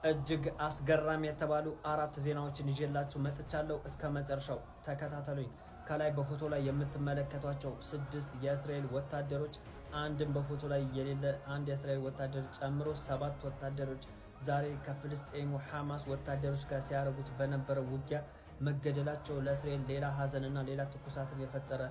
እጅግ አስገራሚ የተባሉ አራት ዜናዎችን ይዤላችሁ መጥቻለሁ። እስከ መጨረሻው ተከታተሉኝ። ከላይ በፎቶ ላይ የምትመለከቷቸው 6 የእስራኤል ወታደሮች አንድም በፎቶ ላይ የሌለ አንድ የእስራኤል ወታደር ጨምሮ 7 ወታደሮች ዛሬ ከፍልስጤሙ ሐማስ ወታደሮች ጋር ሲያደርጉት በነበረው ውጊያ መገደላቸው ለእስራኤል ሌላ ሀዘንና ሌላ ትኩሳትን የፈጠረ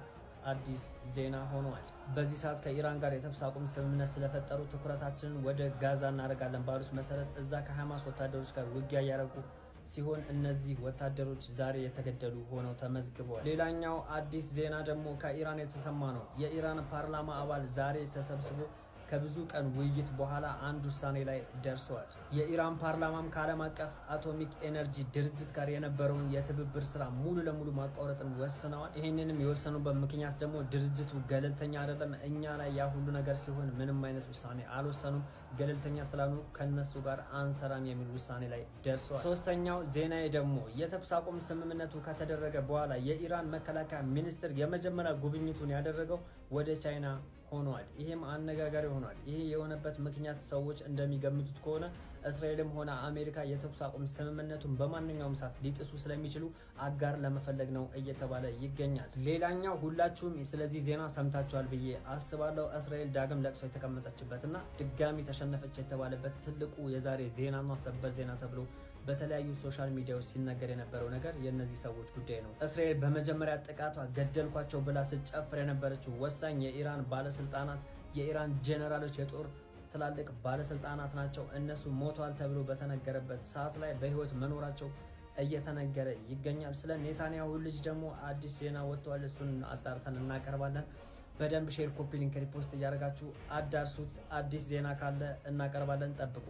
አዲስ ዜና ሆኗል። በዚህ ሰዓት ከኢራን ጋር የተኩስ አቁም ስምምነት ስለፈጠሩ ትኩረታችንን ወደ ጋዛ እናደርጋለን ባሉት መሰረት እዛ ከሐማስ ወታደሮች ጋር ውጊያ እያደረጉ ሲሆን እነዚህ ወታደሮች ዛሬ የተገደሉ ሆነው ተመዝግበዋል። ሌላኛው አዲስ ዜና ደግሞ ከኢራን የተሰማ ነው። የኢራን ፓርላማ አባል ዛሬ ተሰብስቦ ከብዙ ቀን ውይይት በኋላ አንድ ውሳኔ ላይ ደርሰዋል። የኢራን ፓርላማም ከዓለም አቀፍ አቶሚክ ኤነርጂ ድርጅት ጋር የነበረውን የትብብር ስራ ሙሉ ለሙሉ ማቋረጥን ወስነዋል። ይህንንም የወሰኑበት ምክንያት ደግሞ ድርጅቱ ገለልተኛ አይደለም፣ እኛ ላይ ያ ሁሉ ነገር ሲሆን ምንም አይነት ውሳኔ አልወሰኑም፣ ገለልተኛ ስላሉ ከነሱ ጋር አንሰራም የሚል ውሳኔ ላይ ደርሰዋል። ሶስተኛው ዜናዬ ደግሞ የተኩስ አቁም ስምምነቱ ከተደረገ በኋላ የኢራን መከላከያ ሚኒስትር የመጀመሪያ ጉብኝቱን ያደረገው ወደ ቻይና ሆኗል። ይሄም አነጋጋሪ ሆኗል። ይሄ የሆነበት ምክንያት ሰዎች እንደሚገምቱት ከሆነ እስራኤልም ሆነ አሜሪካ የተኩስ አቁም ስምምነቱን በማንኛውም ሰዓት ሊጥሱ ስለሚችሉ አጋር ለመፈለግ ነው እየተባለ ይገኛል። ሌላኛው ሁላችሁም ስለዚህ ዜና ሰምታችኋል ብዬ አስባለሁ። እስራኤል ዳግም ለቅሶ የተቀመጠችበትና ድጋሚ ተሸነፈች የተባለበት ትልቁ የዛሬ ዜናና ሰበር ዜና ተብሎ በተለያዩ ሶሻል ሚዲያዎች ሲነገር የነበረው ነገር የእነዚህ ሰዎች ጉዳይ ነው። እስራኤል በመጀመሪያ ጥቃቷ ገደልኳቸው ብላ ስጨፍር የነበረችው ወሳኝ የኢራን ባለስልጣናት የኢራን ጄኔራሎች የጦር ትላልቅ ባለስልጣናት ናቸው። እነሱ ሞተዋል ተብሎ በተነገረበት ሰዓት ላይ በህይወት መኖራቸው እየተነገረ ይገኛል። ስለ ኔታንያሁ ልጅ ደግሞ አዲስ ዜና ወጥቷል። እሱን አጣርተን እናቀርባለን። በደንብ ሼር፣ ኮፒ ሊንክ፣ ሪፖስት እያደረጋችሁ አዳርሱት። አዲስ ዜና ካለ እናቀርባለን። ጠብቁ።